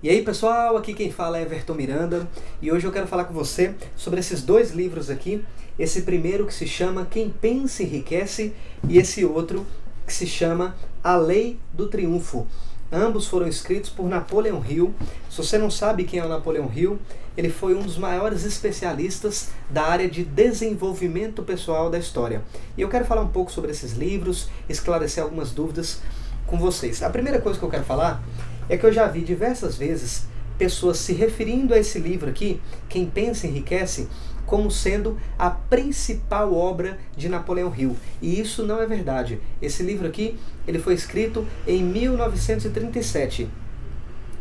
E aí pessoal, aqui quem fala é Everton Miranda e hoje eu quero falar com você sobre esses dois livros aqui. Esse primeiro que se chama Quem Pensa Enriquece e esse outro que se chama A Lei do Triunfo. Ambos foram escritos por Napoleão Hill. Se você não sabe quem é o Napoleão Hill, ele foi um dos maiores especialistas da área de desenvolvimento pessoal da história. E eu quero falar um pouco sobre esses livros, esclarecer algumas dúvidas com vocês. A primeira coisa que eu quero falar é que eu já vi diversas vezes pessoas se referindo a esse livro aqui, Quem Pensa Enriquece, como sendo a principal obra de Napoleão Hill. E isso não é verdade. Esse livro aqui, ele foi escrito em 1937.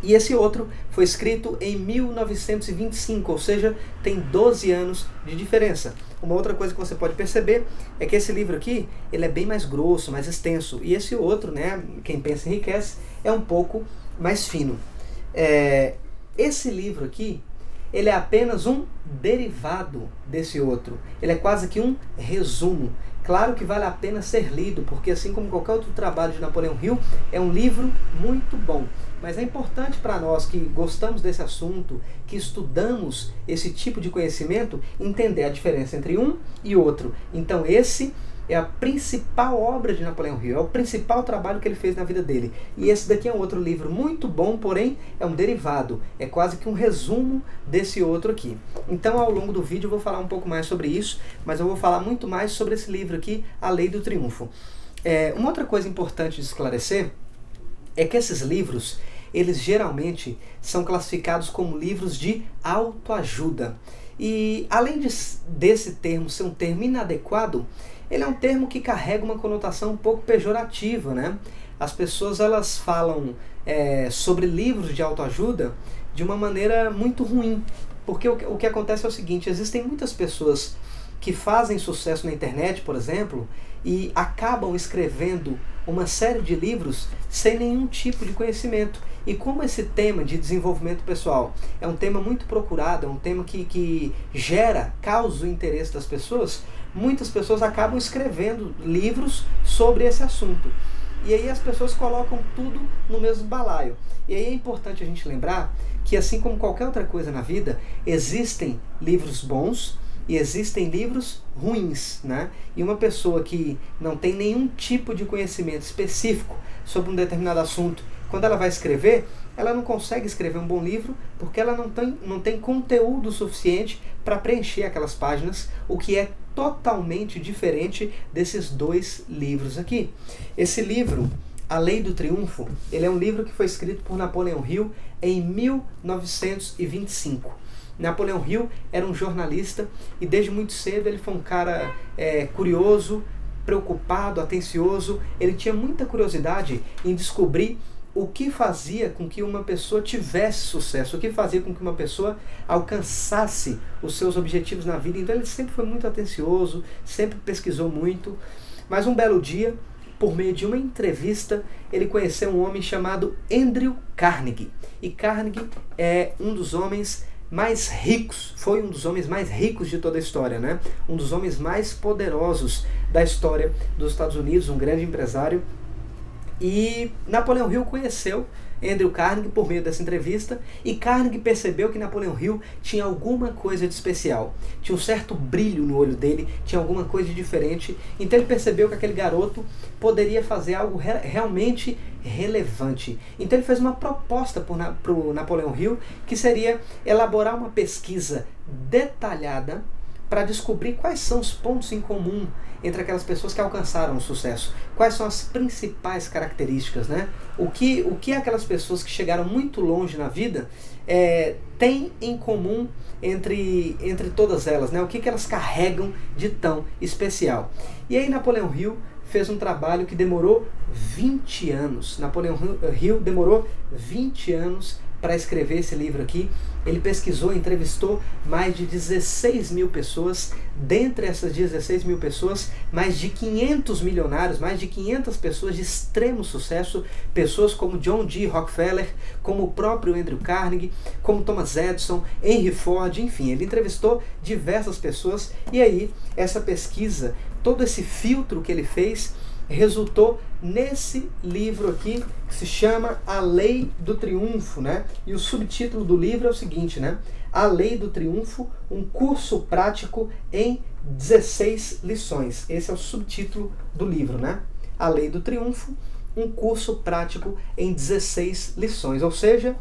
E esse outro foi escrito em 1925, ou seja, tem 12 anos de diferença. Uma outra coisa que você pode perceber é que esse livro aqui, ele é bem mais grosso, mais extenso. E esse outro, né, Quem Pensa Enriquece, é um pouco mais fino. Esse livro aqui, ele é apenas um derivado desse outro. Ele é quase que um resumo. Claro que vale a pena ser lido, porque assim como qualquer outro trabalho de Napoleão Hill, é um livro muito bom. Mas é importante para nós que gostamos desse assunto, que estudamos esse tipo de conhecimento, entender a diferença entre um e outro. Então esse é a principal obra de Napoleão Hill, é o principal trabalho que ele fez na vida dele. E esse daqui é um outro livro muito bom, porém é um derivado, é quase que um resumo desse outro aqui. Então ao longo do vídeo eu vou falar um pouco mais sobre isso, mas eu vou falar muito mais sobre esse livro aqui, A Lei do Triunfo. Uma outra coisa importante de esclarecer é que esses livros, eles geralmente são classificados como livros de autoajuda. E além desse termo ser um termo inadequado, ele é um termo que carrega uma conotação um pouco pejorativa, né? As pessoas elas falam sobre livros de autoajuda de uma maneira muito ruim, porque o que acontece é o seguinte: existem muitas pessoas que fazem sucesso na internet, por exemplo, e acabam escrevendo uma série de livros sem nenhum tipo de conhecimento. E como esse tema de desenvolvimento pessoal é um tema muito procurado, é um tema que causa o interesse das pessoas, muitas pessoas acabam escrevendo livros sobre esse assunto. E aí as pessoas colocam tudo no mesmo balaio. E aí é importante a gente lembrar que, assim como qualquer outra coisa na vida, existem livros bons e existem livros ruins, né? E uma pessoa que não tem nenhum tipo de conhecimento específico sobre um determinado assunto, quando ela vai escrever, ela não consegue escrever um bom livro porque ela não tem conteúdo suficiente para preencher aquelas páginas, o que é totalmente diferente desses dois livros aqui. Esse livro, A Lei do Triunfo, ele é um livro que foi escrito por Napoleão Hill em 1925. Napoleão Hill era um jornalista e desde muito cedo ele foi um cara curioso, preocupado, atencioso. Ele tinha muita curiosidade em descobrir o que fazia com que uma pessoa tivesse sucesso, o que fazia com que uma pessoa alcançasse os seus objetivos na vida. Então ele sempre foi muito atencioso, sempre pesquisou muito. Mas um belo dia, por meio de uma entrevista, ele conheceu um homem chamado Andrew Carnegie. E Carnegie é um dos homens mais ricos, foi um dos homens mais ricos de toda a história, né? Um dos homens mais poderosos da história dos Estados Unidos, um grande empresário. E Napoleão Hill conheceu Andrew Carnegie por meio dessa entrevista, e Carnegie percebeu que Napoleão Hill tinha alguma coisa de especial, tinha um certo brilho no olho dele, tinha alguma coisa de diferente. Então ele percebeu que aquele garoto poderia fazer algo realmente relevante. Então ele fez uma proposta para o Napoleão Hill, que seria elaborar uma pesquisa detalhada para descobrir quais são os pontos em comum entre aquelas pessoas que alcançaram o sucesso. Quais são as principais características, né? O que aquelas pessoas que chegaram muito longe na vida têm em comum entre todas elas, né? O que elas carregam de tão especial. E aí Napoleão Hill fez um trabalho que demorou 20 anos. Napoleão Hill demorou 20 anos para escrever esse livro aqui. Ele pesquisou, entrevistou mais de 16 mil pessoas. Dentre essas 16 mil pessoas, mais de 500 milionários, mais de 500 pessoas de extremo sucesso, pessoas como John D. Rockefeller, como o próprio Andrew Carnegie, como Thomas Edison, Henry Ford, enfim, ele entrevistou diversas pessoas. E aí, essa pesquisa, todo esse filtro que ele fez, resultou nesse livro aqui, que se chama A Lei do Triunfo, né? E o subtítulo do livro é o seguinte, né? A Lei do Triunfo, um curso prático em 16 lições. Esse é o subtítulo do livro, né? A Lei do Triunfo, um curso prático em 16 lições. Ou seja,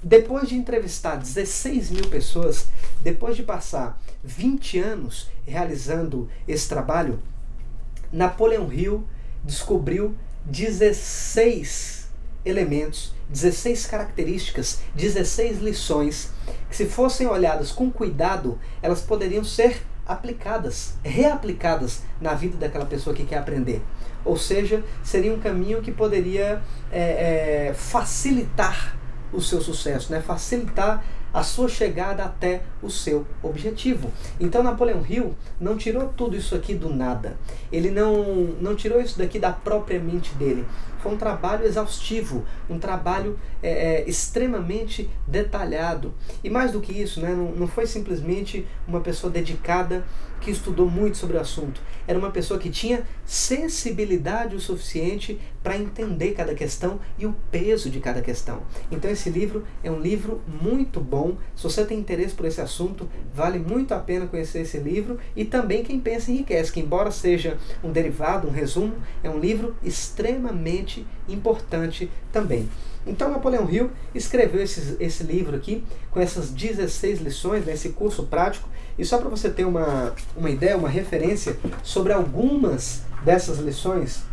depois de entrevistar 16 mil pessoas, depois de passar 20 anos realizando esse trabalho, Napoleão Hill descobriu 16 elementos, 16 características, 16 lições, que se fossem olhadas com cuidado, elas poderiam ser aplicadas, reaplicadas na vida daquela pessoa que quer aprender. Ou seja, seria um caminho que poderia facilitar o seu sucesso, né? Facilitar a sua chegada até o seu objetivo. Então Napoleão Hill não tirou tudo isso aqui do nada. Ele não tirou isso daqui da própria mente dele. Foi um trabalho exaustivo, um trabalho extremamente detalhado. E mais do que isso, né, não foi simplesmente uma pessoa dedicada que estudou muito sobre o assunto. Era uma pessoa que tinha sensibilidade o suficiente para entender cada questão e o peso de cada questão. Então esse livro é um livro muito bom. Se você tem interesse por esse assunto, vale muito a pena conhecer esse livro. E também Quem Pensa Enriquece, que embora seja um derivado, um resumo, é um livro extremamente importante também. Então Napoleão Hill escreveu esse livro aqui com essas 16 lições, né, esse curso prático. E só para você ter uma ideia, uma referência sobre algumas dessas lições,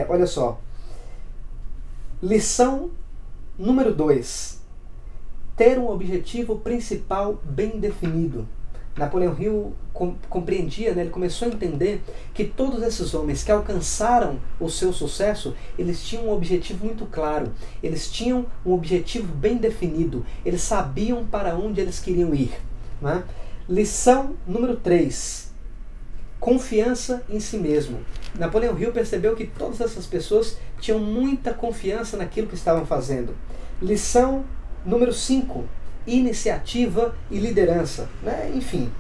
olha só. Lição número 2. Ter um objetivo principal bem definido. Napoleão Hill compreendia, né, ele começou a entender que todos esses homens que alcançaram o seu sucesso, eles tinham um objetivo muito claro, eles tinham um objetivo bem definido, eles sabiam para onde eles queriam ir. Né? Lição número 3. Confiança em si mesmo. Napoleão Hill percebeu que todas essas pessoas tinham muita confiança naquilo que estavam fazendo. Lição número 5. Iniciativa e liderança. Né? Enfim,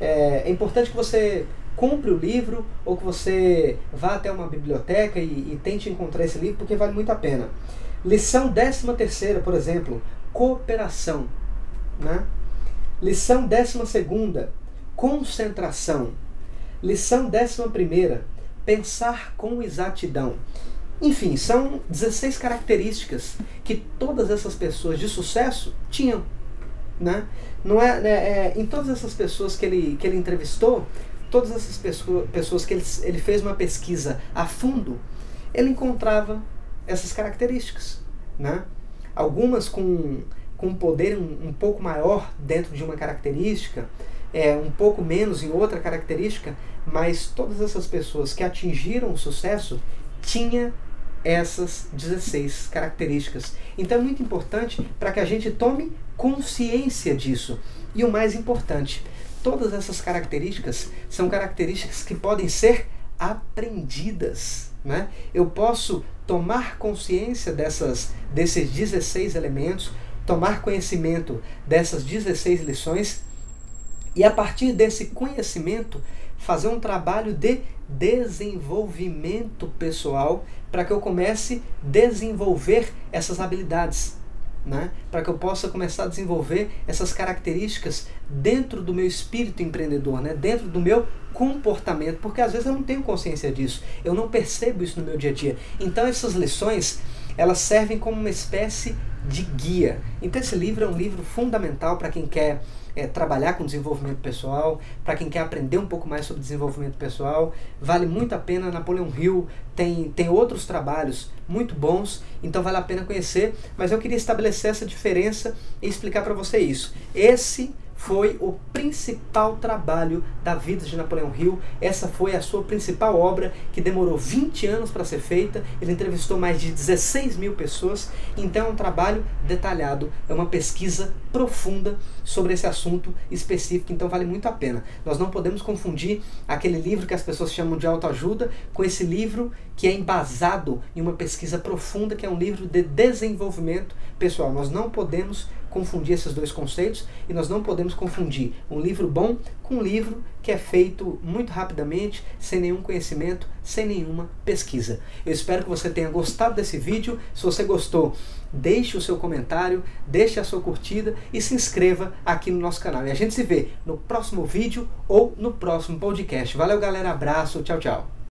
é importante que você compre o livro ou que você vá até uma biblioteca e tente encontrar esse livro, porque vale muito a pena. Lição 13ª, por exemplo, cooperação. Né? Lição 12ª, concentração. Lição 11ª, pensar com exatidão. Enfim, são 16 características que todas essas pessoas de sucesso tinham. Né? Não em todas essas pessoas que ele entrevistou, todas essas pessoas que ele fez uma pesquisa a fundo, ele encontrava essas características. Né? Algumas com um poder um pouco maior dentro de uma característica, um pouco menos em outra característica, mas todas essas pessoas que atingiram o sucesso tinham essas 16 características. Então é muito importante para que a gente tome consciência disso. E o mais importante, todas essas características são características que podem ser aprendidas. Né? Eu posso tomar consciência desses 16 elementos, tomar conhecimento dessas 16 lições e a partir desse conhecimento fazer um trabalho de desenvolvimento pessoal para que eu comece a desenvolver essas habilidades, né? Para que eu possa começar a desenvolver essas características dentro do meu espírito empreendedor, né? Dentro do meu comportamento, porque às vezes eu não tenho consciência disso, eu não percebo isso no meu dia a dia. Então essas lições, elas servem como uma espécie de guia. Então esse livro é um livro fundamental para quem quer trabalhar com desenvolvimento pessoal, para quem quer aprender um pouco mais sobre desenvolvimento pessoal. Vale muito a pena. Napoleão Hill tem outros trabalhos muito bons, então vale a pena conhecer, mas eu queria estabelecer essa diferença e explicar para você isso. Esse foi o principal trabalho da vida de Napoleão Hill. Essa foi a sua principal obra, que demorou 20 anos para ser feita. Ele entrevistou mais de 16 mil pessoas. Então é um trabalho detalhado, é uma pesquisa profunda sobre esse assunto específico, então vale muito a pena. Nós não podemos confundir aquele livro que as pessoas chamam de autoajuda com esse livro que é embasado em uma pesquisa profunda, que é um livro de desenvolvimento pessoal. Nós não podemos confundir esses dois conceitos, e nós não podemos confundir um livro bom com um livro que é feito muito rapidamente, sem nenhum conhecimento, sem nenhuma pesquisa. Eu espero que você tenha gostado desse vídeo. Se você gostou, deixe o seu comentário, deixe a sua curtida e se inscreva aqui no nosso canal. E a gente se vê no próximo vídeo ou no próximo podcast. Valeu, galera. Abraço. Tchau, tchau.